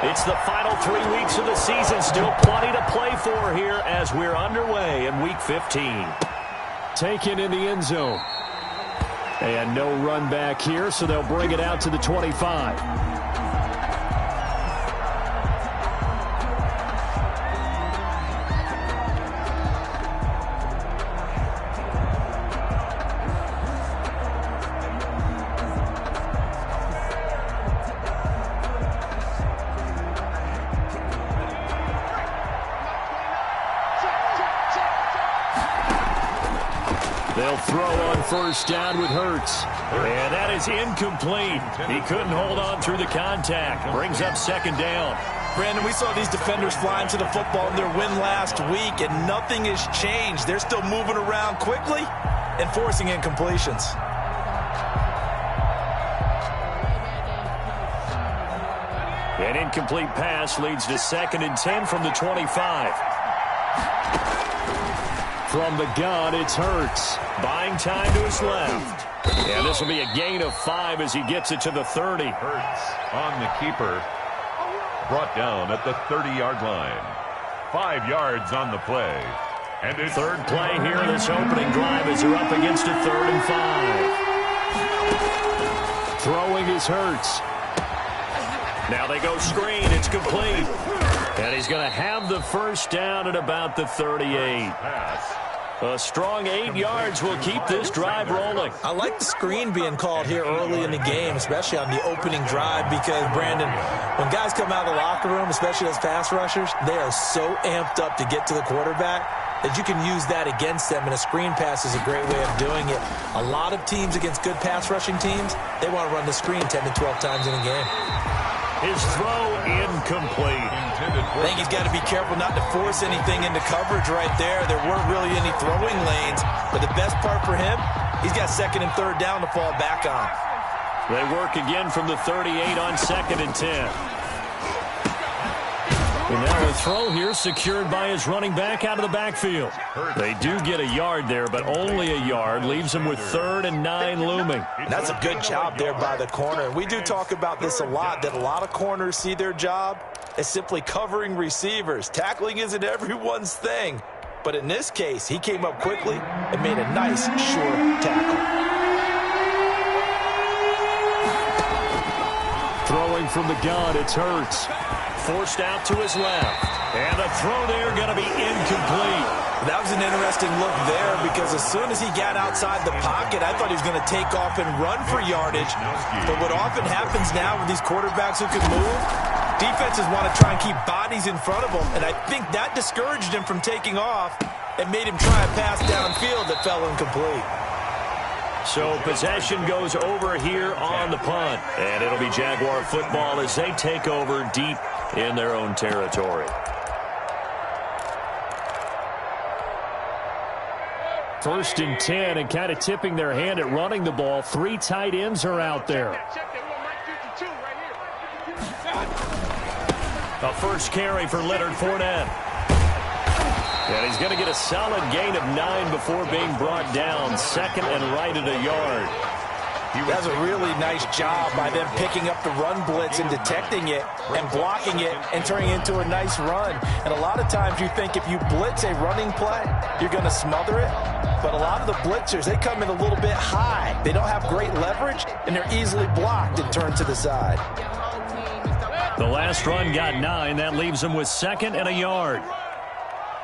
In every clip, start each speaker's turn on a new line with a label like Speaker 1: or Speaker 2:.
Speaker 1: It's the final 3 weeks of the season. Still plenty to play for here as we're underway in Week 15.
Speaker 2: Taken in the end zone. And no run back here, so they'll bring it out to the 25. They'll throw on first down with Hurts.
Speaker 1: And that is incomplete. He couldn't hold on through the contact. Brings up second down.
Speaker 3: Brandon, we saw these defenders flying to the football in their win last week, and nothing has changed. They're still moving around quickly and forcing incompletions.
Speaker 1: An incomplete pass leads to 2nd and 10 from the 25.
Speaker 2: From the gun, it's Hurts.
Speaker 1: Buying time to his left. And this will be a gain of 5 as he gets it to the 30.
Speaker 4: Hurts on the keeper. Brought down at the 30-yard line. 5 yards on the play. And it's
Speaker 1: third play here this opening drive as they're up against a 3rd and 5.
Speaker 2: Throwing is Hurts.
Speaker 1: Now they go screen. It's complete. And he's going to have the first down at about the 38. A strong 8 yards will keep this drive rolling.
Speaker 3: I like the screen being called here early in the game, especially on the opening drive, because, Brandon, when guys come out of the locker room, especially as pass rushers, they are so amped up to get to the quarterback that you can use that against them, and a screen pass is a great way of doing it. A lot of teams against good pass rushing teams, they want to run the screen 10 to 12 times in a game.
Speaker 1: His throw incomplete.
Speaker 3: I think he's got to be careful not to force anything into coverage right there. There weren't really any throwing lanes, but the best part for him, he's got 2nd and 3rd down to fall back on.
Speaker 1: They work again from the 38 on 2nd and 10. And now a throw here secured by his running back out of the backfield. They do get a yard there, but only a yard. Leaves them with 3rd and 9 looming.
Speaker 3: That's a good job there by the corner. We do talk about this a lot, that a lot of corners see their job as simply covering receivers. Tackling isn't everyone's thing. But in this case, he came up quickly and made a nice, sure tackle.
Speaker 2: Throwing from the gun, it's Hurts.
Speaker 1: Forced out to his left. And the throw there going to be incomplete.
Speaker 3: That was an interesting look there, because as soon as he got outside the pocket, I thought he was going to take off and run for yardage. But what often happens now with these quarterbacks who can move, defenses want to try and keep bodies in front of them. And I think that discouraged him from taking off and made him try a pass downfield that fell incomplete.
Speaker 1: So possession goes over here on the punt. And it'll be Jaguar football as they take over deep in their own territory.
Speaker 2: First and 10, and kind of tipping their hand at running the ball. 3 tight ends are out there.
Speaker 1: A first carry for Leonard Fournette. And he's going to get a solid gain of 9 before being brought down. 2nd and right at a yard.
Speaker 3: That's a really nice job by them picking up the run blitz and detecting it and blocking it and turning it into a nice run. And a lot of times you think if you blitz a running play, you're going to smother it. But a lot of the blitzers, they come in a little bit high. They don't have great leverage, and they're easily blocked and turned to the side.
Speaker 1: The last run got 9. That leaves them with 2nd and a yard.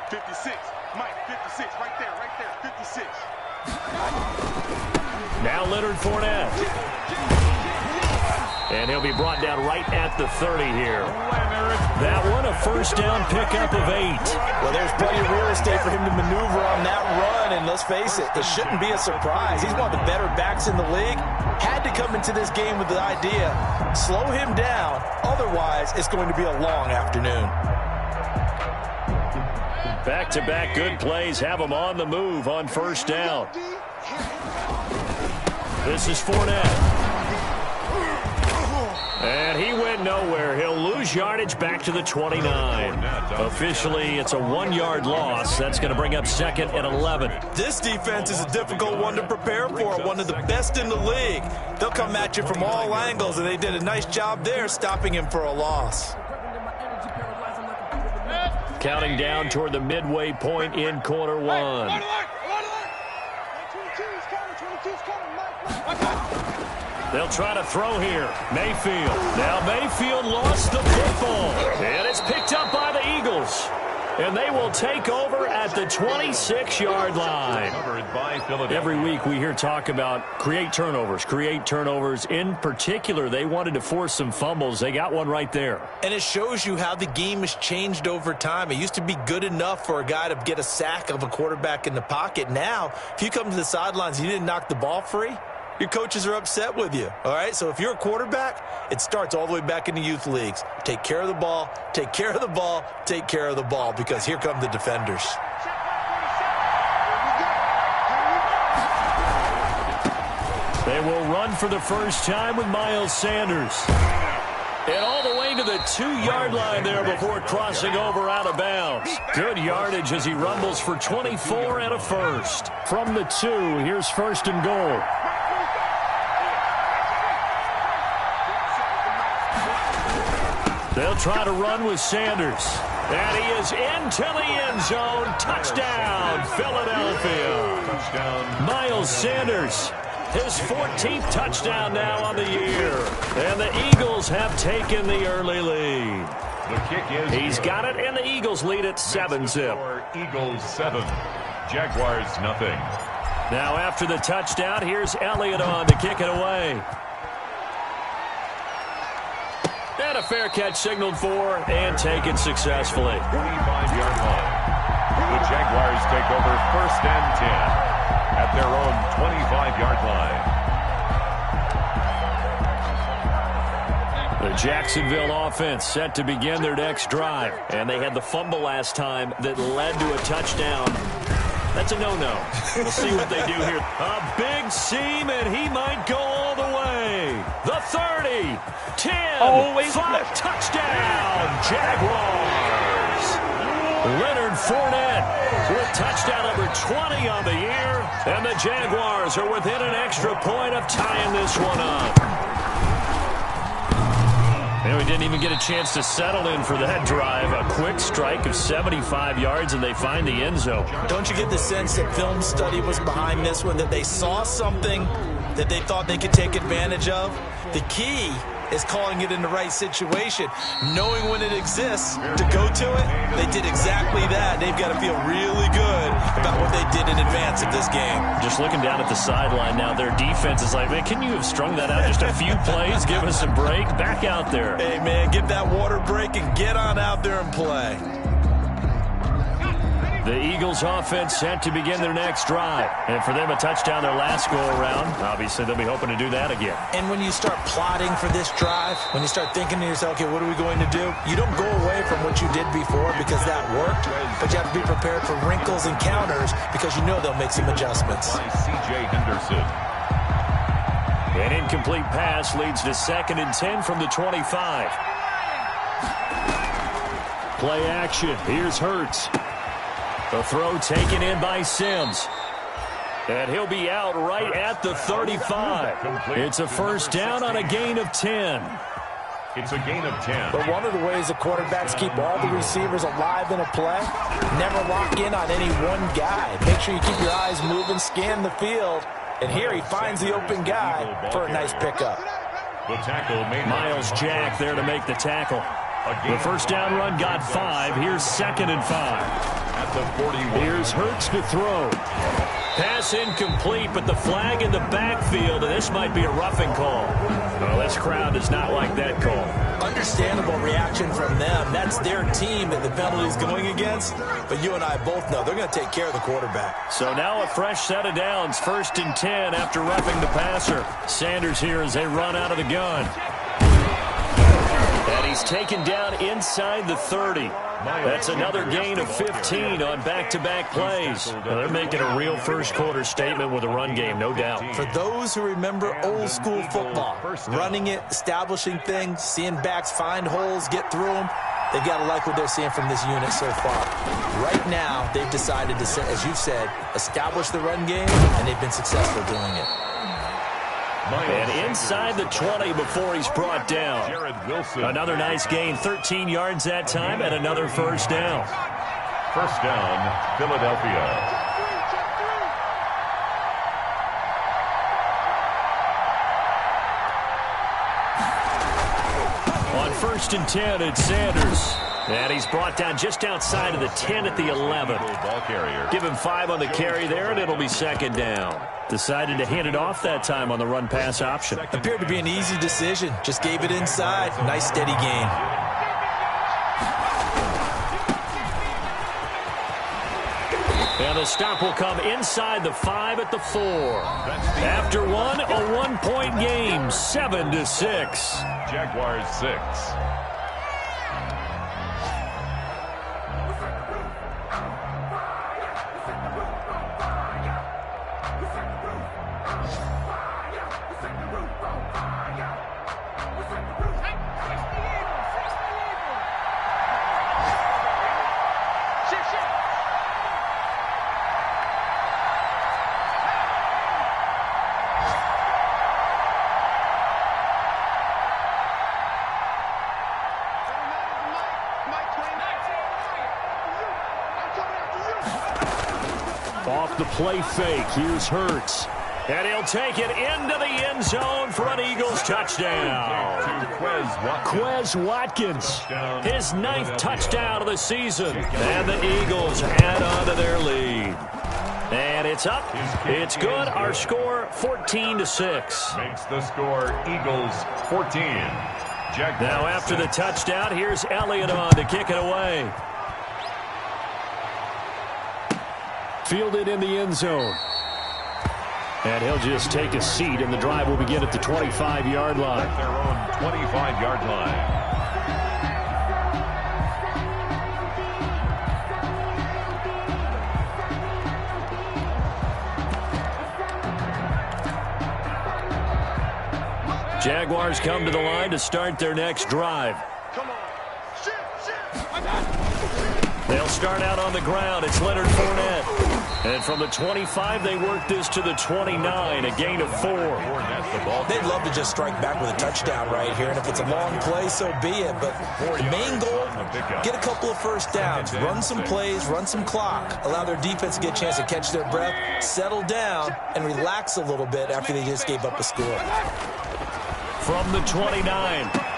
Speaker 5: 56. Mike, 56. Right there. 56.
Speaker 1: Now Leonard Fournette. And he'll be brought down right at the 30 here. That one, a first down pickup of 8.
Speaker 3: Well, there's plenty of real estate for him to maneuver on that run, and let's face it, it shouldn't be a surprise. He's one of the better backs in the league. Had to come into this game with the idea, slow him down, otherwise it's going to be a long afternoon.
Speaker 1: Back-to-back good plays have him on the move on first down. This is Fournette. And he went nowhere. He'll lose yardage back to the 29. Officially, it's a 1-yard loss. That's going to bring up 2nd and 11.
Speaker 3: This defense is a difficult one to prepare for, one of the best in the league. They'll come at you from all angles, and they did a nice job there stopping him for a loss.
Speaker 1: Counting down toward the midway point in quarter one. They'll try to throw here. Mayfield. Now Mayfield lost the football. And it's picked up by the Eagles. And they will take over at the 26-yard line. Every week we hear talk about create turnovers. In particular, they wanted to force some fumbles. They got one right there.
Speaker 3: And it shows you how the game has changed over time. It used to be good enough for a guy to get a sack of a quarterback in the pocket. Now, if you come to the sidelines and you didn't knock the ball free, your coaches are upset with you, all right? So if you're a quarterback, it starts all the way back in the youth leagues. Take care of the ball, take care of the ball, take care of the ball, because here come the defenders.
Speaker 1: They will run for the first time with Miles Sanders. And all the way to the 2-yard line there before crossing over out of bounds. Good yardage as he rumbles for 24 and a first.
Speaker 2: From the 2, here's first and goal.
Speaker 1: They'll try to run with Sanders. And he is into the end zone. Touchdown, Philadelphia.
Speaker 4: Touchdown.
Speaker 1: Miles Sanders, his 14th touchdown now on the year. And the Eagles have taken the early lead.
Speaker 4: The kick is
Speaker 1: He's got it, and the Eagles lead at 7-zip.
Speaker 4: Eagles 7, Jaguars nothing.
Speaker 1: Now after the touchdown, here's Elliott on to kick it away. And a fair catch signaled for and taken successfully.
Speaker 4: 25-yard line. The Jaguars take over first and 10 at their own 25-yard line.
Speaker 1: The Jacksonville offense set to begin their next drive. And they had the fumble last time that led to a touchdown. That's a no-no. We'll see what they do here. A big seam, and he might go all the way. The 30, 10, 5, touchdown, Jaguars. Leonard Fournette with touchdown number 20 on the year. And the Jaguars are within an extra point of tying this one up. And we didn't even get a chance to settle in for that drive. A quick strike of 75 yards, and they find the end zone.
Speaker 3: Don't you get the sense that film study was behind this one, that they saw something that they thought they could take advantage of? The key is calling it in the right situation, knowing when it exists to go to it. They did exactly that. They've got to feel really good about what they did in advance of this game.
Speaker 1: Just looking down at the sideline now, their defense is like, man, can you have strung that out just a few plays? Give us a break. Back out there.
Speaker 3: Hey, man, get that water break and get on out there and play.
Speaker 1: The Eagles offense set to begin their next drive. And for them, a touchdown their last go-around. Obviously, they'll be hoping to do that again.
Speaker 3: And when you start plotting for this drive, when you start thinking to yourself, okay, what are we going to do? You don't go away from what you did before because that worked, but you have to be prepared for wrinkles and counters because you know they'll make some adjustments.
Speaker 4: By C.J. Henderson.
Speaker 1: An incomplete pass leads to 2nd and 10 from the 25.
Speaker 2: Play action. Here's Hurts.
Speaker 1: The throw taken in by Sims. And he'll be out right at the 35. It's a first down on a gain of 10.
Speaker 4: It's a gain of 10.
Speaker 3: But one of the ways the quarterbacks keep all the receivers alive in a play, never lock in on any one guy. Make sure you keep your eyes moving, scan the field. And here he finds the open guy for a nice pickup.
Speaker 4: The tackle made
Speaker 1: Miles Jack there to make the tackle. The first down run got 5. Here's 2nd and 5.
Speaker 4: At the 41.
Speaker 1: Here's Hurts to throw. Pass incomplete, but the flag in the backfield, and this might be a roughing call. Well, this crowd does not like that call.
Speaker 3: Understandable reaction from them. That's their team that the penalty is going against. But you and I both know they're going to take care of the quarterback.
Speaker 1: So now a fresh set of downs. 1st and 10 after roughing the passer. Sanders here as they run out of the gun. And he's taken down inside the 30. That's another gain of 15 on back-to-back plays. Now they're making a real first-quarter statement with a run game, no doubt.
Speaker 3: For those who remember old-school football, running it, establishing things, seeing backs find holes, get through them, they've got to like what they're seeing from this unit so far. Right now, they've decided to, as you said, establish the run game, and they've been successful doing it.
Speaker 1: And inside the 20 before he's brought down. Another nice gain, 13 yards that time, and another first down.
Speaker 4: First down, Philadelphia.
Speaker 1: On 1st and 10, it's Sanders. And he's brought down just outside of the 10 at the 11.
Speaker 4: Ball carrier.
Speaker 1: Give him 5 on the carry there, and it'll be second down. Decided to hand it off that time on the run-pass option.
Speaker 3: Appeared to be an easy decision. Just gave it inside. Nice steady gain.
Speaker 1: And the stop will come inside the 5 at the 4. After one, a 1-point game, 7-6.
Speaker 4: Jaguars 6.
Speaker 2: Off the play fake, here's Hurts.
Speaker 1: And he'll take it into the end zone for an Eagles touchdown.
Speaker 2: Quez Watkins.
Speaker 1: His 9th touchdown of the season. And the Eagles add on to their lead. And it's up. It's good. Our score, 14-6.
Speaker 4: Makes the score Eagles 14. Jaguars
Speaker 1: now after
Speaker 4: 6.
Speaker 1: the touchdown, here's Elliott on to kick it away.
Speaker 2: Fielded in the end zone. And he'll just take a seat, and the drive will begin at the 25-yard line.
Speaker 4: At their own 25-yard line.
Speaker 1: Jaguars come to the line to start their next drive.
Speaker 5: Come on.
Speaker 1: They'll start out on the ground. It's Leonard Fournette. And from the 25, they work this to the 29, a gain of 4.
Speaker 3: They'd love to just strike back with a touchdown right here, and if it's a long play, so be it. But the main goal, get a couple of first downs, run some plays, run some clock, allow their defense to get a chance to catch their breath, settle down, and relax a little bit after they just gave up a score.
Speaker 1: From the 29,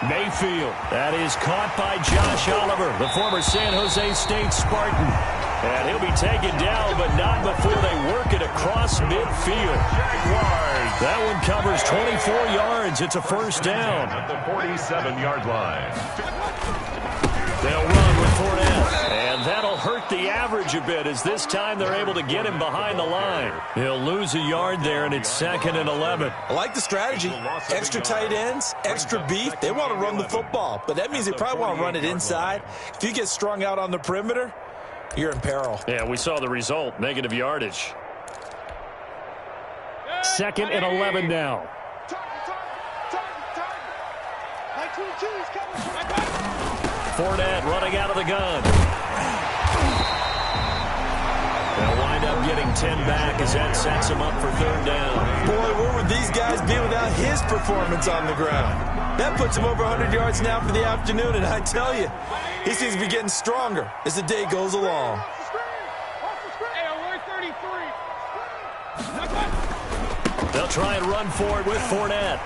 Speaker 1: Mayfield. That is caught by Josh Oliver, the former San Jose State Spartan. And he'll be taken down, but not before they work it across midfield.
Speaker 4: Jaguars.
Speaker 1: That one covers 24 yards. It's a first down.
Speaker 4: At the 47-yard line.
Speaker 1: They'll run with Fournette. And that'll hurt the average a bit, as this time they're able to get him behind the line. He'll lose a yard there, and it's 2nd and 11.
Speaker 3: I like the strategy. Extra tight ends, extra beef. They want to run the football, but that means they probably want to run it inside. If you get strung out on the perimeter, you're in peril.
Speaker 1: Yeah, we saw the result, negative yardage.
Speaker 2: 2nd and 11 now.
Speaker 1: Fournette running out of the gun. They'll wind up getting 10 back as that sets him up for 3rd down.
Speaker 3: Boy, where would these guys be without his performance on the ground? That puts him over 100 yards now for the afternoon, and I tell you, he seems to be getting stronger as the day goes along.
Speaker 1: They'll try and run for it with Fournette.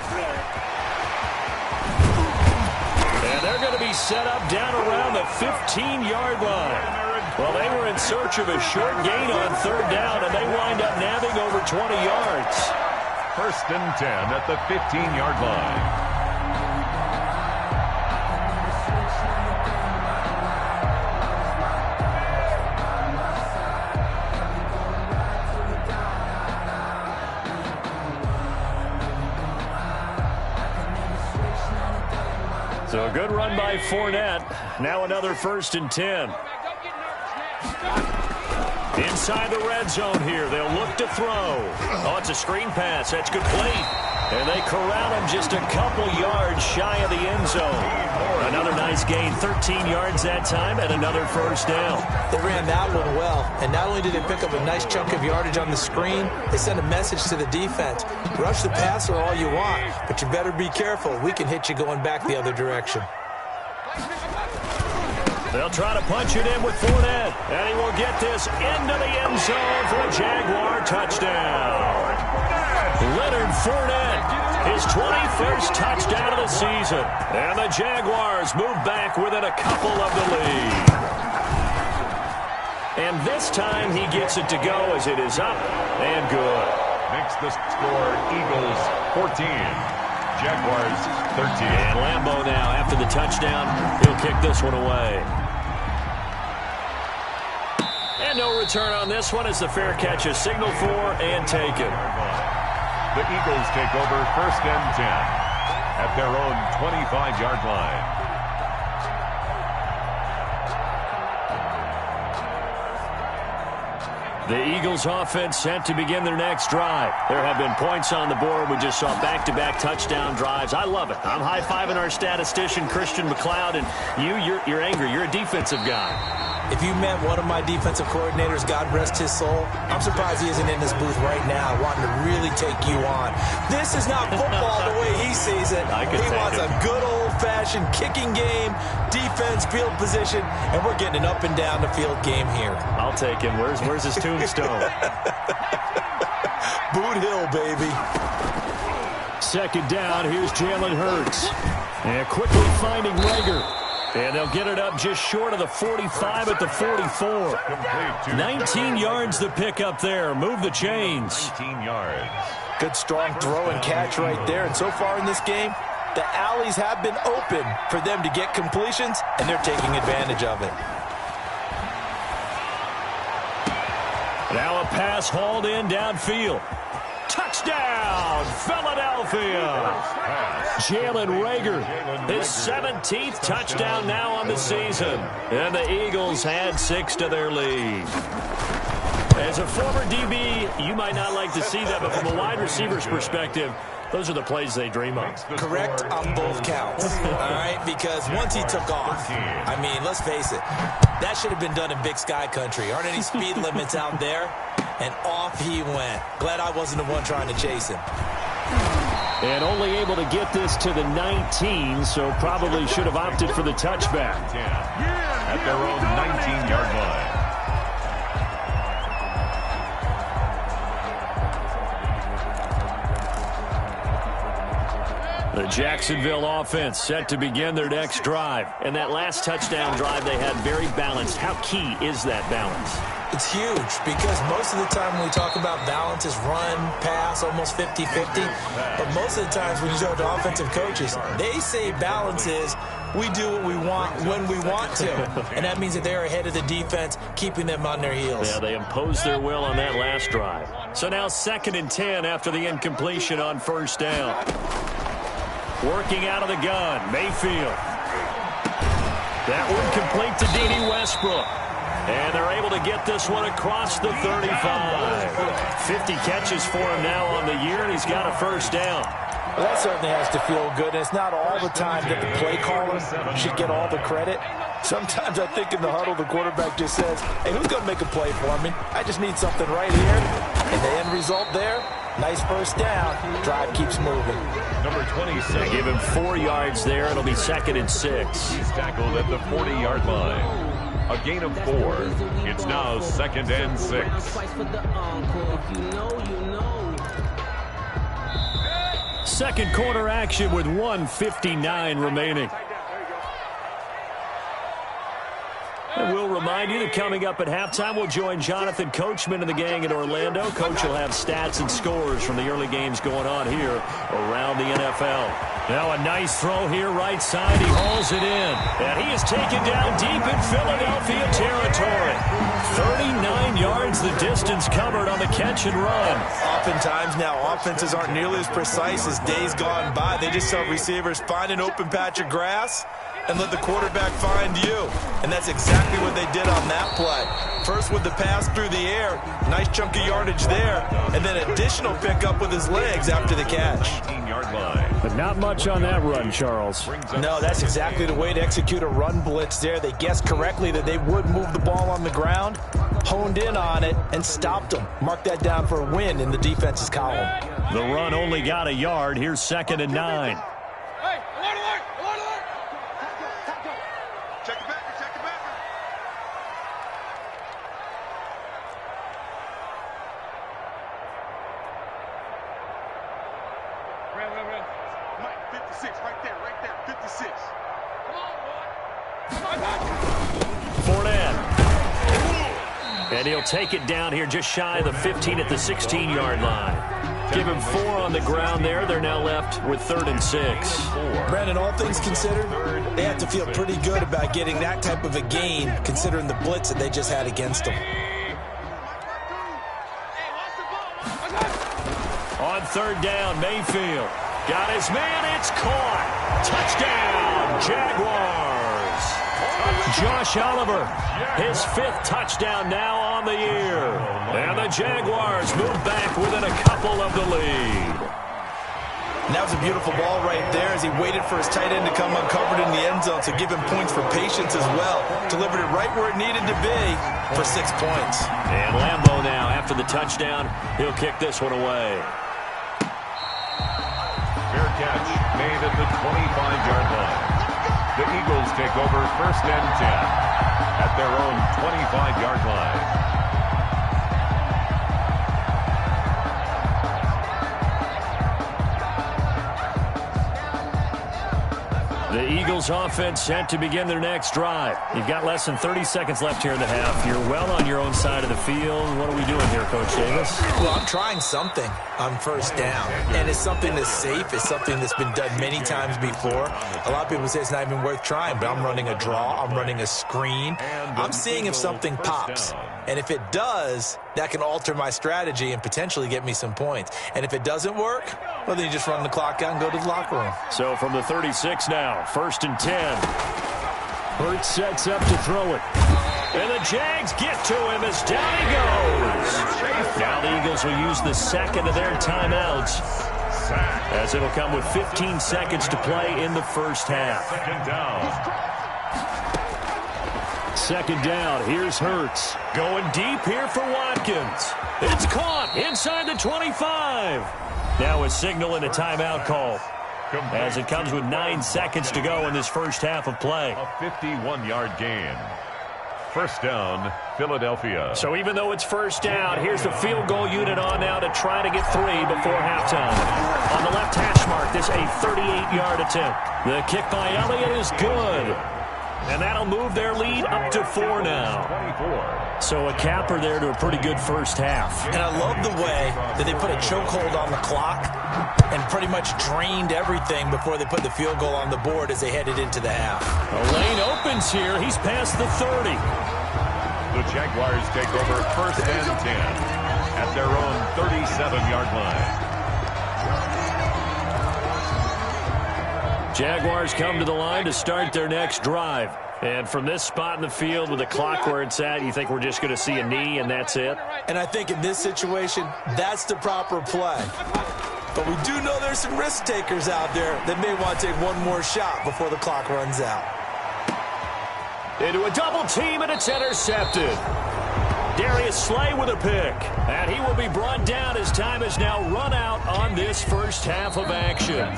Speaker 1: And they're going to be set up down around the 15-yard line. Well, they were in search of a short gain on 3rd down, and they wind up nabbing over 20 yards.
Speaker 4: 1st and 10 at the 15-yard line.
Speaker 1: So a good run by Fournette. Now another 1st and 10. Inside the red zone here. They'll look to throw. Oh, it's a screen pass. That's complete. And they corral him just a couple yards shy of the end zone. Another nice Eagles gained 13 yards that time and another first down.
Speaker 3: They ran that one well, and not only did they pick up a nice chunk of yardage on the screen, they sent a message to the defense. Rush the passer all you want, but you better be careful. We can hit you going back the other direction.
Speaker 1: They'll try to punch it in with Fournette, and he will get this into the end zone for a Jaguar touchdown. Leonard Fournette, his 21st touchdown of the season, and the Jaguars move back within a couple of the lead. And this time he gets it to go as it is up and good.
Speaker 4: Makes the score Eagles 14, Jaguars 13.
Speaker 1: And Lambeau now, after the touchdown, he'll kick this one away. And no return on this one as the fair catch is signaled for and taken.
Speaker 4: The Eagles take over 1st and 10 at their own 25-yard line.
Speaker 1: The Eagles offense set to begin their next drive. There have been points on the board. We just saw back-to-back touchdown drives. I love it. I'm high-fiving our statistician, Christian McLeod, and you're angry. You're a defensive guy.
Speaker 3: If you met one of my defensive coordinators, God rest his soul, I'm surprised he isn't in this booth right now wanting to really take you on. This is not football the way he sees it. He wants a good old-fashioned kicking game, defense, field position, and we're getting an up and down the field game here.
Speaker 1: I'll take him. Where's his tombstone?
Speaker 3: Boot Hill, baby.
Speaker 2: 2nd down, here's Jalen Hurts. And quickly finding Rager. And they'll get it up just short of the 45 at the 44. 19 yards to pick up there. Move the chains.
Speaker 4: 19 yards.
Speaker 3: Good strong throw and catch right there. And so far in this game, the alleys have been open for them to get completions, and they're taking advantage of it.
Speaker 1: Now a pass hauled in downfield. Touchdown, Philadelphia. Jalen Rager, his 17th touchdown now on the season. And the Eagles add 6 to their lead. As a former DB, you might not like to see that, but from a wide receiver's perspective, those are the plays they dream of.
Speaker 3: Correct on both counts, all right? Because once he took off, I mean, let's face it, that should have been done in Big Sky Country. Aren't any speed limits out there? And off he went. Glad I wasn't the one trying to chase him.
Speaker 2: And only able to get this to the 19, so probably should have opted for the touchback.
Speaker 4: At their own 19-yard line.
Speaker 1: The Jacksonville offense set to begin their next drive. And that last touchdown drive they had very balanced. How key is that balance?
Speaker 3: It's huge because most of the time when we talk about balance is run, pass, almost 50-50. But most of the times when you talk to offensive coaches, they say balance is we do what we want when we want to. And that means that they're ahead of the defense, keeping them on their heels.
Speaker 1: Yeah, they imposed their will on that last drive. So now 2nd and 10 after the incompletion on 1st down. Working out of the gun, Mayfield. That one complete to D.D. Westbrook. And they're able to get this one across the 35. 50 catches for him now on the year, and he's got a 1st down.
Speaker 3: Well, that certainly has to feel good. And it's not all the time that the play caller should get all the credit. Sometimes I think in the huddle, the quarterback just says, hey, who's going to make a play for me? I just need something right here. And the end result there, nice 1st down. Drive keeps moving.
Speaker 4: Number 26.
Speaker 1: They give him 4 yards there. It'll be 2nd and 6.
Speaker 4: He's tackled at the 40-yard line. A gain of 4. It's now 2nd and 6.
Speaker 2: Second quarter action with 1:59 remaining.
Speaker 1: And we'll remind you that coming up at halftime, we'll join Jonathan Coachman and the gang in Orlando. Coach will have stats and scores from the early games going on here around the NFL.
Speaker 2: Now a nice throw here right side. He hauls it in.
Speaker 1: And he is taken down deep in Philadelphia territory. 39 yards the distance covered on the catch and run.
Speaker 3: Oftentimes now offenses aren't nearly as precise as days gone by. They just tell receivers, find an open patch of grass and let the quarterback find you. And that's exactly what they did on that play. First with the pass through the air, nice chunk of yardage there, and then additional pickup with his legs after the catch.
Speaker 4: 18-yard line.
Speaker 2: But not much on that run, Charles.
Speaker 3: No, that's exactly the way to execute a run blitz there. They guessed correctly that they would move the ball on the ground, honed in on it, and stopped them. Mark that down for a win in the defense's column.
Speaker 1: The run only got a yard. Here's 2nd and 9.
Speaker 5: Check the back. Mike, 56, right there, 56.
Speaker 1: Fournette. And he'll take it down here just shy of the 15 at the 16-yard line. Give him 4 on the ground there. They're now left with 3rd and 6.
Speaker 3: Brandon, all things considered, they have to feel pretty good about getting that type of a gain, considering the blitz that they just had against them.
Speaker 1: On 3rd down, Mayfield. Got his man. It's caught. Touchdown, Jaguars. Josh Oliver, his 5th touchdown now on the year. And the Jaguars move back within a couple of the lead.
Speaker 3: And that was a beautiful ball right there as he waited for his tight end to come uncovered in the end zone, so give him points for patience as well. Delivered it right where it needed to be for 6 points.
Speaker 1: And Lambeau now, after the touchdown, he'll kick this one away.
Speaker 4: Fair catch made at the 25-yard line. The Eagles take over 1st and 10 at their own 25-yard line.
Speaker 1: The Eagles offense set to begin their next drive. You've got less than 30 seconds left here in the half. You're well on your own side of the field. What are we doing here, Coach Davis?
Speaker 3: Well, I'm trying something on 1st down, and it's something that's safe. It's something that's been done many times before. A lot of people say it's not even worth trying, but I'm running a draw. I'm running a screen. I'm seeing if something pops, and if it does, that can alter my strategy and potentially get me some points. And if it doesn't work, well, then you just run the clock out and go to the locker room.
Speaker 1: So from the 36 now, 1st and 10.
Speaker 2: Hurts sets up to throw it.
Speaker 1: And the Jags get to him as down he goes. Now the Eagles will use the 2nd of their timeouts, as it'll come with 15 seconds to play in the 1st half.
Speaker 2: 2nd down. Here's Hurts.
Speaker 1: Going deep here for Watkins. It's caught inside the 25. Now a signal and a timeout call, as it comes with 9 seconds to go in this 1st half of play.
Speaker 4: A 51-yard gain. 1st down, Philadelphia.
Speaker 1: So even though it's 1st down, here's the field goal unit on now to try to get 3 before halftime. On the left hash mark, this a 38-yard attempt. The kick by Elliott is good. And that'll move their lead up to 4 now.
Speaker 4: 24.
Speaker 1: So a capper there to a pretty good 1st half.
Speaker 3: And I love the way that they put a chokehold on the clock and pretty much drained everything before they put the field goal on the board as they headed into the half.
Speaker 1: A lane opens here. He's past the 30.
Speaker 4: The Jaguars take over 1st and 10 at their own 37-yard line.
Speaker 1: Jaguars come to the line to start their next drive. And from this spot in the field with the clock where it's at, you think we're just going to see a knee and that's it?
Speaker 3: And I think in this situation, that's the proper play. But we do know there's some risk takers out there that may want to take one more shot before the clock runs out.
Speaker 1: Into a double team, and it's intercepted. Darius Slay with a pick. And he will be brought down as time has now run out on this 1st half of action.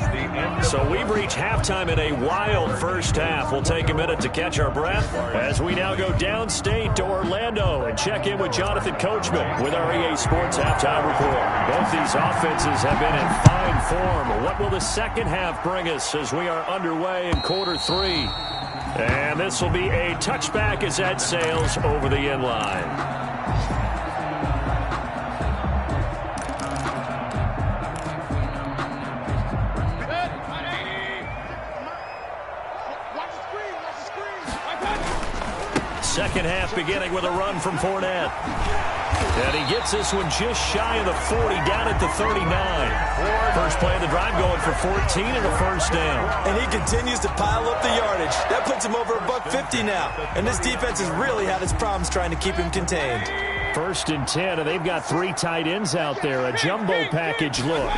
Speaker 1: So we've reached halftime in a wild 1st half. We'll take a minute to catch our breath as we now go downstate to Orlando and check in with Jonathan Coachman with our EA Sports Halftime Report. Both these offenses have been in fine form. What will the 2nd half bring us as we are underway in quarter 3? And this will be a touchback as that sails over the end line. Second half beginning with a run from Fournette. And he gets this one just shy of the 40, down at the 39. First play of the drive going for 14 and a 1st down.
Speaker 3: And he continues to pile up the yardage. That puts him over $150 now. And this defense has really had its problems trying to keep him contained.
Speaker 2: 1st and 10, and they've got 3 tight ends out there. A jumbo package look.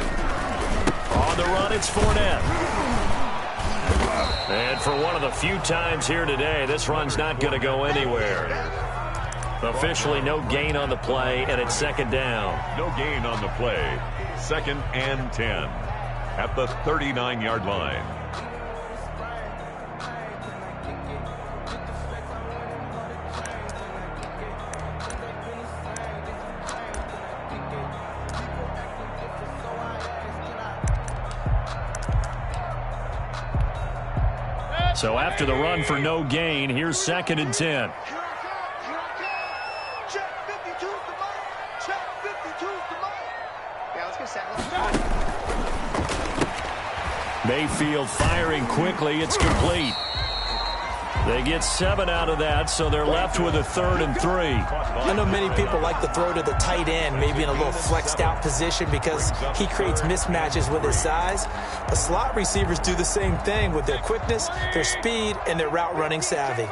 Speaker 1: On the run, it's Fournette. And for one of the few times here today, this run's not going to go anywhere. Officially no gain on the play, and it's second down.
Speaker 4: No gain on the play. 2nd and 10 at the 39-yard line.
Speaker 1: So after the run for no gain, here's 2nd and 10. Mayfield firing quickly. It's complete. They get 7 out of that, so they're left with a 3rd and 3.
Speaker 3: I know many people like to throw to the tight end, maybe in a little flexed out position because he creates mismatches with his size. But slot receivers do the same thing with their quickness, their speed, and their route running savvy.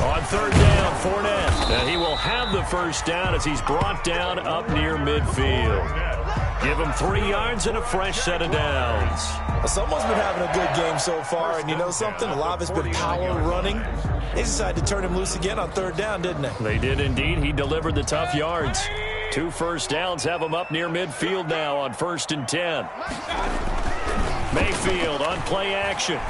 Speaker 1: On 3rd down, Fournette. And he will have the first down as he's brought down up near midfield. Give him 3 yards and a fresh set of downs.
Speaker 3: Well, someone's been having a good game so far, and you know something? A lot of it's been power running. They decided to turn him loose again on 3rd down, didn't they?
Speaker 1: They did indeed. He delivered the tough yards. 2 first downs have him up near midfield now on 1st and 10. Mayfield on play action.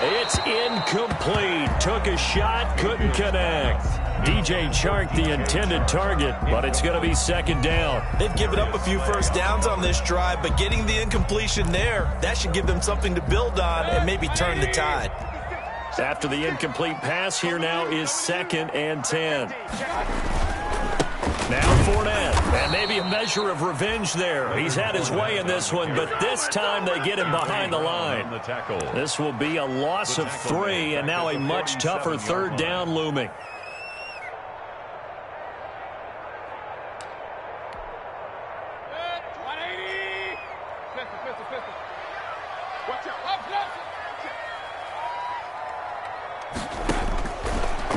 Speaker 1: It's incomplete. Took a shot, couldn't connect. DJ Chark the intended target, but it's going to be 2nd down.
Speaker 3: They've given up a few first downs on this drive, but getting the incompletion there, that should give them something to build on and maybe turn the tide.
Speaker 1: After the incomplete pass, here now is 2nd and 10. Now Fournette, and maybe a measure of revenge there. He's had his way in this one, but this time they get him behind the line. This will be a loss of 3, and now a much tougher 3rd down looming.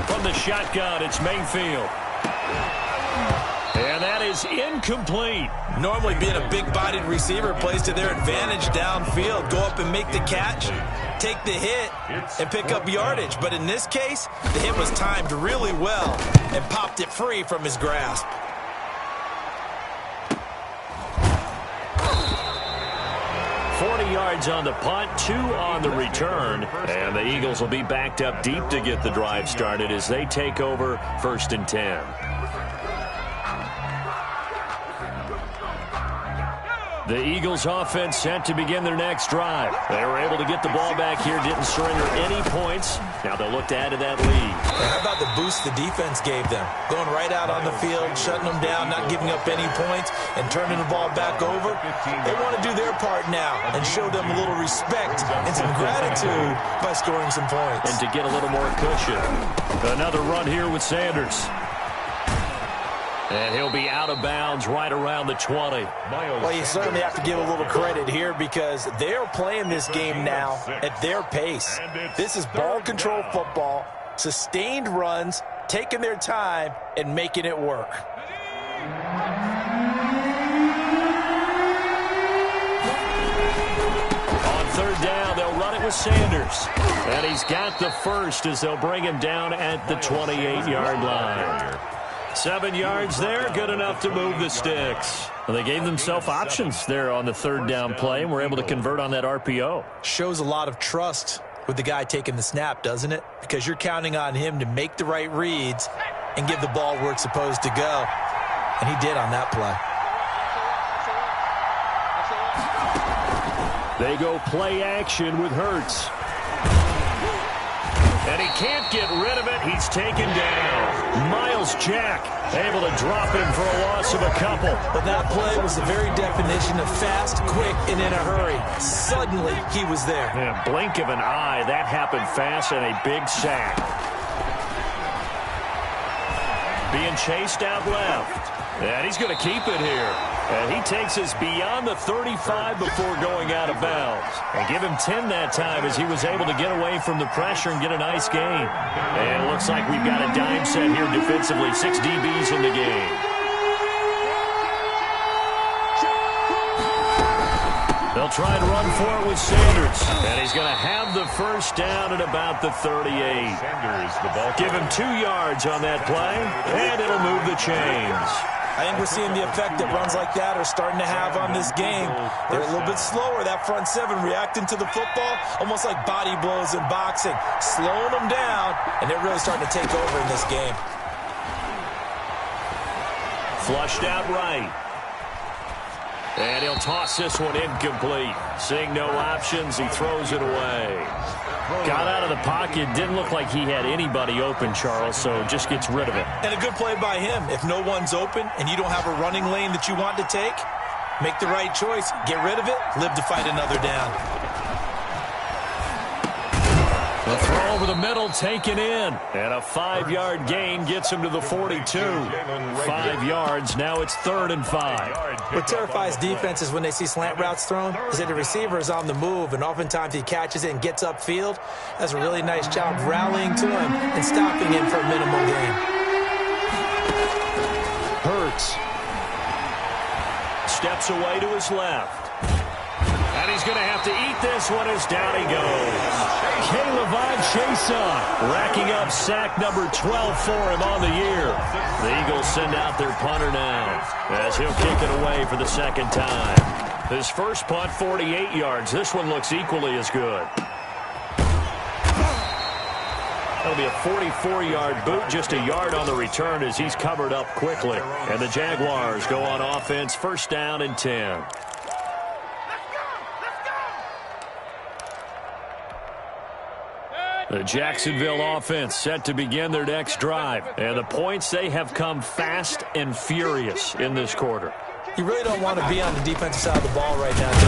Speaker 1: From the shotgun, it's Mayfield. And that is incomplete.
Speaker 3: Normally being a big-bodied receiver plays to their advantage downfield. Go up and make the catch, take the hit, and pick up yardage. But in this case, the hit was timed really well and popped it free from his grasp.
Speaker 1: Yards on the punt, 2 on the return, and the Eagles will be backed up deep to get the drive started as they take over 1st and 10. The Eagles offense set to begin their next drive. They were able to get the ball back here, didn't surrender any points. Now they'll look to add to that lead.
Speaker 3: How about the boost the defense gave them? Going right out on the field, shutting them down, not giving up any points, and turning the ball back over. They want to do their part now and show them a little respect and some gratitude by scoring some points.
Speaker 1: And to get a little more cushion. Another run here with Sanders. And he'll be out of bounds right around the 20.
Speaker 3: Well, you certainly have to give a little credit here because they're playing this game now at their pace. This is ball control football, sustained runs, taking their time, and making it work.
Speaker 1: On 3rd down, they'll run it with Sanders. And he's got the first as they'll bring him down at the 28-yard line. 7 yards there, good enough to move the sticks. Well, they gave themselves options there on the 3rd down play and were able to convert on that RPO.
Speaker 3: Shows a lot of trust with the guy taking the snap, doesn't it? Because you're counting on him to make the right reads and give the ball where it's supposed to go. And he did on that
Speaker 1: play. They go play action with Hurts. And he can't get rid of it. He's taken down. Miles Jack able to drop him for a loss of a couple.
Speaker 3: But that play was the very definition of fast, quick, and in a hurry. Suddenly, he was there.
Speaker 1: Yeah, blink of an eye. That happened fast and a big sack. Being chased out left. And he's going to keep it here. And he takes us beyond the 35 before going out of bounds. And give him 10 that time as he was able to get away from the pressure and get a nice gain. And it looks like we've got a dime set here defensively. 6 DBs in the game. They'll try and run for it with Sanders. And he's going to have the first down at about the 38.
Speaker 4: Sanders, the ball.
Speaker 1: Give him 2 yards on that play, and it'll move the chains.
Speaker 3: I think we're seeing the effect that runs like that are starting to have on this game. They're a little bit slower, that front seven, reacting to the football, almost like body blows in boxing, slowing them down, and they're really starting to take over in this game.
Speaker 1: Flushed out right. And he'll toss this one incomplete. Seeing no options, he throws it away. Got out of the pocket. Didn't look like he had anybody open, Charles, so just gets rid of it.
Speaker 3: And a good play by him. If no one's open and you don't have a running lane that you want to take, make the right choice. Get rid of it. Live to fight another down.
Speaker 1: The throw over the middle, taken in. And a 5-yard gain gets him to the 42. 5 yards, now it's 3rd and 5.
Speaker 3: What terrifies defenses when they see slant routes thrown is that the receiver is on the move, and oftentimes he catches it and gets upfield. Does a really nice job rallying to him and stopping him for a minimal gain.
Speaker 1: Hurts. Steps away to his left. And he's going to have to eat this one as down he goes. Caleb Chason racking up sack number 12 for him on the year. The Eagles send out their punter now as he'll kick it away for the 2nd time. His first punt, 48 yards. This one looks equally as good. That'll be a 44-yard boot, just a yard on the return as he's covered up quickly. And the Jaguars go on offense, 1st down and 10. The Jacksonville offense set to begin their next drive. And the points, they have come fast and furious in this quarter.
Speaker 3: You really don't want to be on the defensive side of the ball right now, do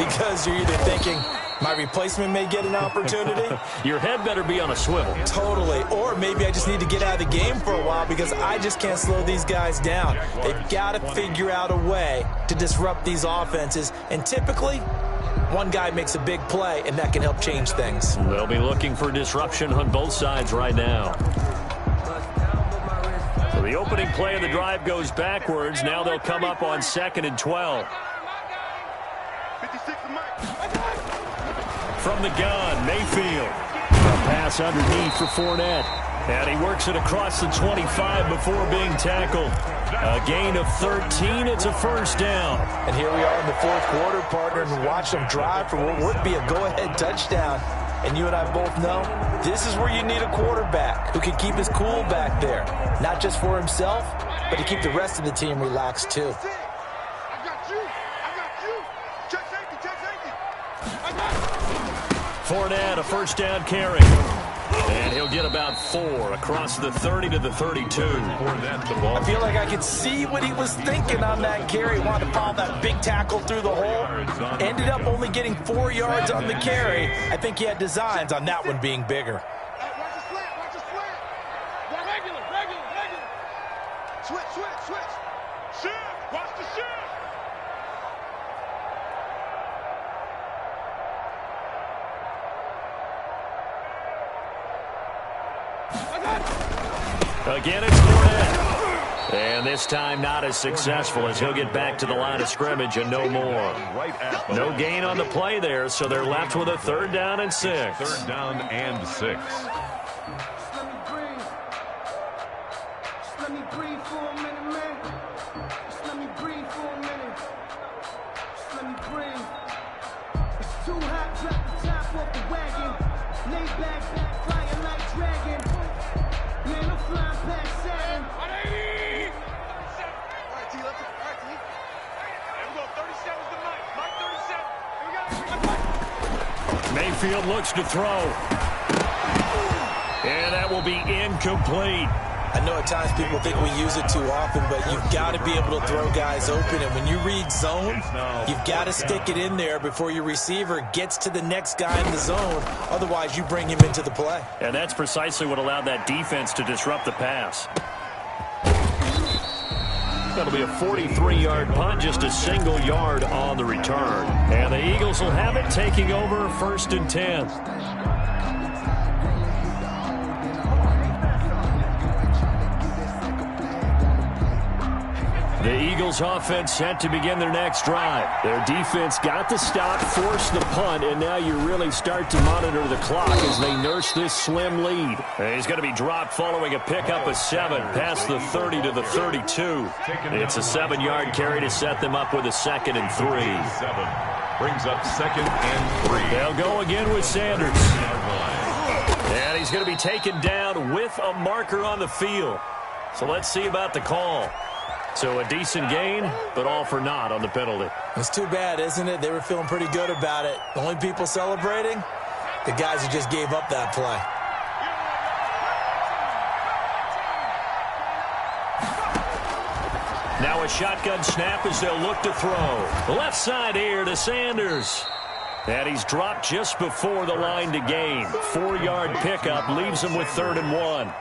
Speaker 3: you? Because you're either thinking, my replacement may get an opportunity.
Speaker 1: Your head better be on a swivel.
Speaker 3: Totally. Or maybe I just need to get out of the game for a while because I just can't slow these guys down. They've got to figure out a way to disrupt these offenses. And typically, one guy makes a big play, and that can help change things.
Speaker 1: They'll be looking for disruption on both sides right now. So the opening play of the drive goes backwards. Now they'll come up on 2nd and 12. From the gun, Mayfield. A pass underneath for Fournette. And he works it across the 25 before being tackled. A gain of 13. It's a 1st down.
Speaker 3: And here we are in the 4th quarter, partner, and watch them drive for what would be a go-ahead touchdown. And you and I both know this is where you need a quarterback who can keep his cool back there. Not just for himself, but to keep the rest of the team relaxed, too.
Speaker 5: I got you. I got you. Check safety. Check safety. I got you.
Speaker 1: Fournette, a 1st down carry. And he'll get about 4 across the 30 to the 32.
Speaker 3: I feel like I could see what he was thinking on that carry. Wanted to follow that big tackle through the hole. Ended up only getting 4 yards on the carry. I think he had designs on that one being bigger.
Speaker 5: Watch the slant. Watch the slant. Regular. Switch. Shift. Watch the shift.
Speaker 1: Again, it's Fournette. And this time not as successful as he'll get back to the line of scrimmage and no more. No gain on the play there, so they're left with a 3rd down and 6.
Speaker 4: 3rd down and 6.
Speaker 6: Let me breathe for a minute, man. Just let me breathe for a minute. Just let me breathe. It's too hot, drop the top off the wagon. Lay back, flying like dragon. Man, I'm flying past Saturn.
Speaker 5: 180. 37. All right, T. Here we go. 37's the Mike. Mike 37. Here we go.
Speaker 1: Mayfield looks to throw. And that will be incomplete.
Speaker 3: I know at times people think we use it too often, but you've got to be able to throw guys open. And when you read zone, you've got to stick it in there before your receiver gets to the next guy in the zone. Otherwise, you bring him into the play.
Speaker 1: And that's precisely what allowed that defense to disrupt the pass. That'll be a 43-yard punt, just a single yard on the return. And the Eagles will have it, taking over 1st and 10.
Speaker 2: The Eagles offense set to begin their next drive. Their defense got the stop, forced the punt, and now you really start to monitor the clock as they nurse this slim lead.
Speaker 1: And he's going to be dropped following a pickup of 7 past the 30 to the 32. It's a 7-yard carry to set them up with a 2nd and 3.
Speaker 4: Brings up 2nd and 3.
Speaker 2: They'll go again with Sanders.
Speaker 1: And he's going to be taken down with a marker on the field. So let's see about the call. So a decent gain, but all for naught on the penalty.
Speaker 3: It's too bad, isn't it? They were feeling pretty good about it. The only people celebrating, the guys who just gave up that play.
Speaker 1: Now a shotgun snap as they'll look to throw. Left side here to Sanders. And he's dropped just before the line to gain. 4-yard pickup leaves him with 3rd and 1.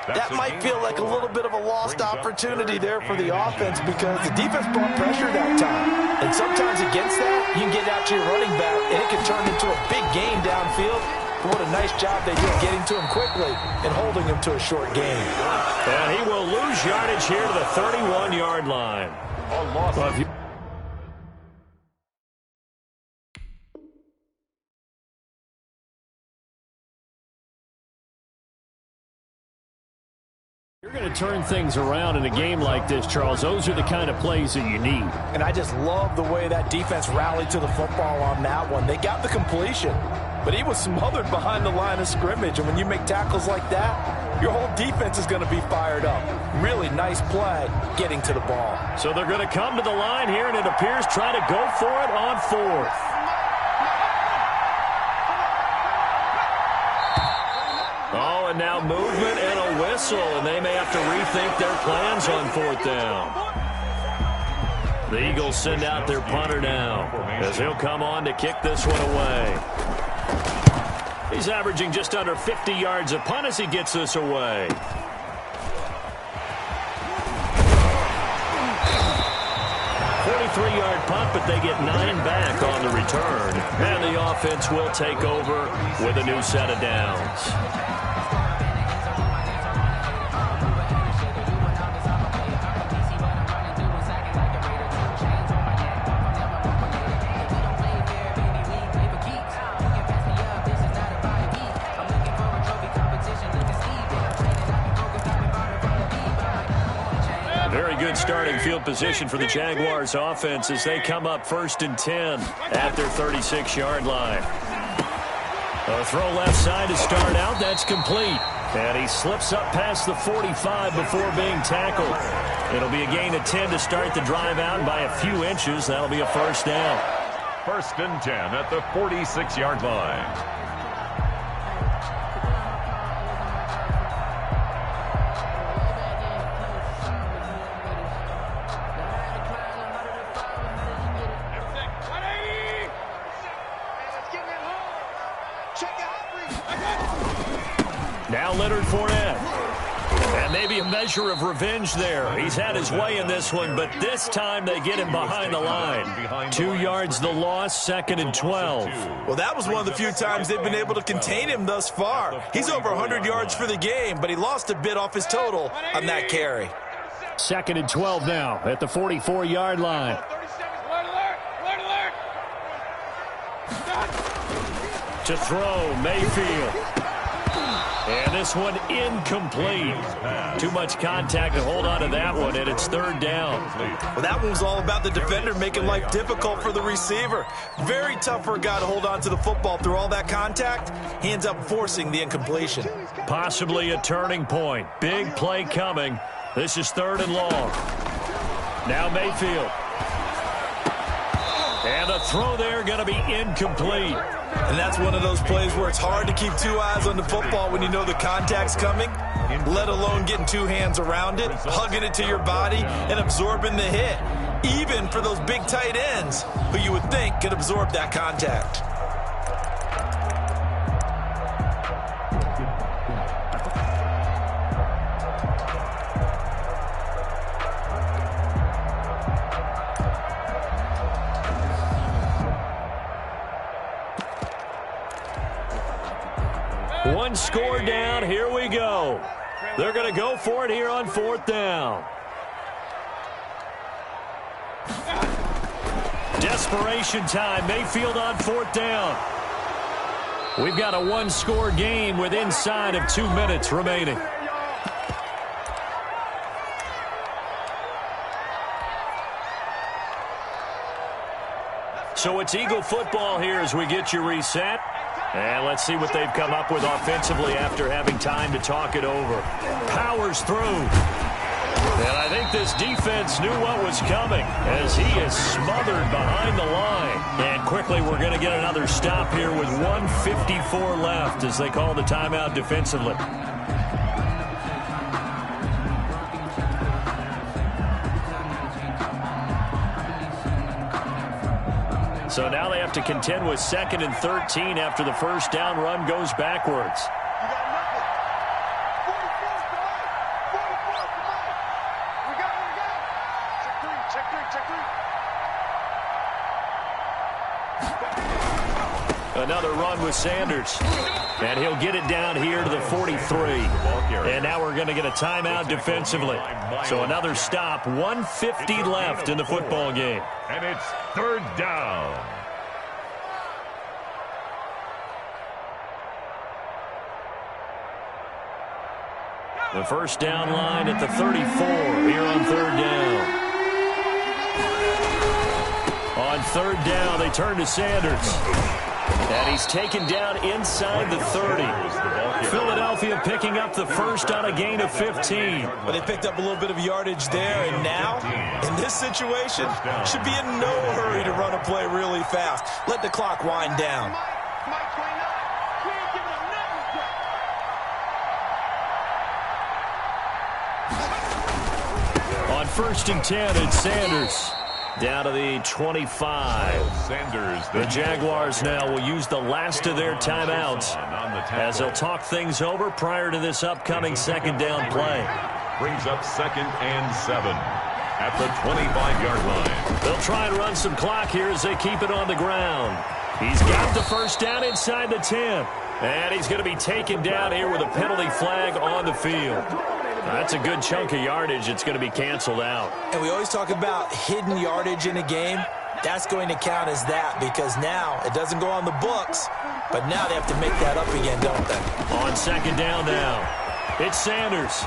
Speaker 3: That might feel like a little bit of a lost opportunity there for the offense because the defense brought pressure that time. And sometimes against that, you can get out to your running back, and it can turn into a big gain downfield. But what a nice job they did getting to him quickly and holding him to a short gain.
Speaker 1: And he will lose yardage here to the 31-yard line.
Speaker 2: You're going to turn things around in a game like this, Charles. Those are the kind of plays that you need.
Speaker 3: And I just love the way that defense rallied to the football on that one. They got the completion, but he was smothered behind the line of scrimmage. And when you make tackles like that, your whole defense is going to be fired up. Really nice play getting to the ball.
Speaker 1: So they're going to come to the line here, and it appears try to go for it on 4th. Oh, and now movement and a whistle, and they may have to rethink their plans on 4th down. The Eagles send out their punter now as he'll come on to kick this one away. He's averaging just under 50 yards a punt as he gets this away. Three-yard punt, but they get 9 back on the return. And the offense will take over with a new set of downs. Good starting field position for the Jaguars offense as they come up 1st and 10 at their 36-yard line. A throw left side to start out. That's complete. And he slips up past the 45 before being tackled. It'll be a gain of 10 to start the drive out by a few inches. That'll be a 1st down.
Speaker 4: 1st and 10 at the 46-yard line.
Speaker 1: Now Leonard Fournette. And maybe a measure of revenge there. He's had his way in this one, but this time they get him behind the line. 2 yards the loss, 2nd and 12.
Speaker 3: Well, that was one of the few times they've been able to contain him thus far. He's over 100 yards for the game, but he lost a bit off his total on that carry.
Speaker 2: 2nd and 12 now at the 44-yard line.
Speaker 1: To throw, Mayfield. And this one incomplete. Too much contact to hold on to that one, and it's 3rd down.
Speaker 3: Well, that one was all about the defender making life difficult for the receiver. Very tough for a guy to hold on to the football through all that contact. He ends up forcing the incompletion.
Speaker 1: Possibly a turning point. Big play coming. This is 3rd and long. Now Mayfield. And the throw there going to be incomplete.
Speaker 3: And that's one of those plays where it's hard to keep 2 eyes on the football when you know the contact's coming, let alone getting 2 hands around it, hugging it to your body, and absorbing the hit, even for those big tight ends who you would think could absorb that contact.
Speaker 1: One score down. Here we go. They're going to go for it here on 4th down.
Speaker 2: desperation time. Mayfield on 4th down. We've got a one-score game with inside of 2 minutes remaining. So it's Eagle football here as we get you reset. And let's see what they've come up with offensively after having time to talk it over. Powers through. And I think this defense knew what was coming as he is smothered behind the line. And quickly we're going to get another stop here with 1:54 left as they call the timeout defensively. So now they have to contend with 2nd and 13 after the first down run goes backwards. Another run with Sanders. And he'll get it down here to the 43. And now we're going to get a timeout defensively. So another stop, 1:50 left in the football game.
Speaker 4: And it's 3rd down.
Speaker 2: The first down line at the 34 here on 3rd down. On 3rd down, they turn to Sanders. And he's taken down inside the 30. Philadelphia picking up the first on a gain of 15.
Speaker 3: But they picked up a little bit of yardage there, and now, in this situation, should be in no hurry to run a play really fast. Let the clock wind down.
Speaker 2: On 1st and 10, it's Sanders. Down to the 25.
Speaker 4: Sanders,
Speaker 2: the Jaguars now will use the last of their timeouts as they'll talk things over prior to this upcoming 2nd down play.
Speaker 4: Brings up 2nd and 7 at the 25-yard line.
Speaker 2: They'll try and run some clock here as they keep it on the ground. He's got the first down inside the 10. And he's going to be taken down here with a penalty flag on the field. That's a good chunk of yardage. It's going to be canceled out.
Speaker 3: And we always talk about hidden yardage in a game. That's going to count as that because now it doesn't go on the books, but now they have to make that up again, don't they?
Speaker 2: On 2nd down now, it's Sanders.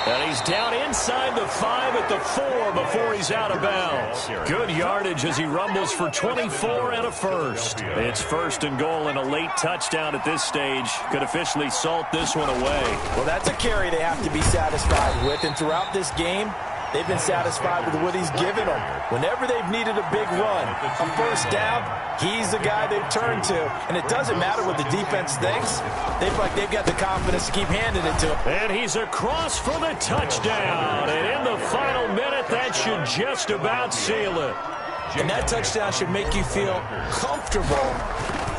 Speaker 2: And he's down inside the 5 at the 4 before he's out of bounds. Good yardage as he rumbles for 24 and a first. It's 1st and goal and a late touchdown at this stage. Could officially salt this one away.
Speaker 3: Well, that's a carry they have to be satisfied with. And throughout this game, they've been satisfied with what he's given them. Whenever they've needed a big run, a first down, he's the guy they've turned to. And it doesn't matter what the defense thinks. They feel like they've got the confidence to keep handing it to him.
Speaker 2: And he's across for the touchdown. And in the final minute, that should just about seal it.
Speaker 3: And that touchdown should make you feel comfortable.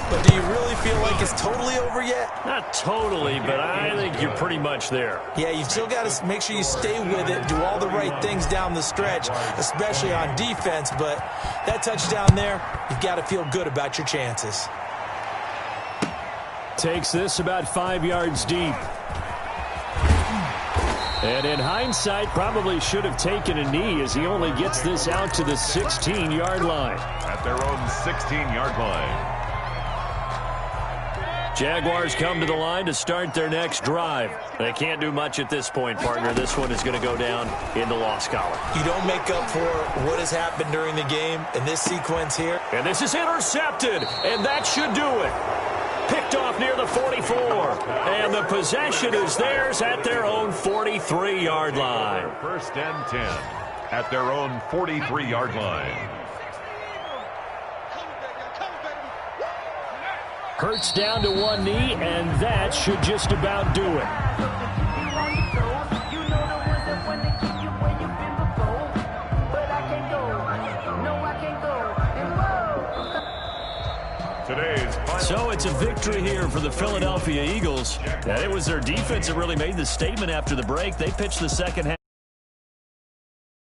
Speaker 3: But do you really feel like it's totally over yet?
Speaker 2: Not totally, but I think you're pretty much there.
Speaker 3: Yeah, you've still got to make sure you stay with it, do all the right things down the stretch, especially on defense. But that touchdown there, you've got to feel good about your chances.
Speaker 2: Takes this about 5 yards deep. And in hindsight, probably should have taken a knee as he only gets this out to the 16-yard line.
Speaker 4: At their own 16-yard line.
Speaker 2: Jaguars come to the line to start their next drive. They can't do much at this point, partner. This one is going to go down in the loss column.
Speaker 3: You don't make up for what has happened during the game in this sequence here.
Speaker 2: And this is intercepted, and that should do it. Picked off near the 44. And the possession is theirs at their own 43-yard line.
Speaker 4: 1st and 10 at their own 43-yard line.
Speaker 2: Hurts down to one knee, and that should just about do it. So it's a victory here for the Philadelphia Eagles. And it was their defense that really made the statement after the break. They pitched the second half.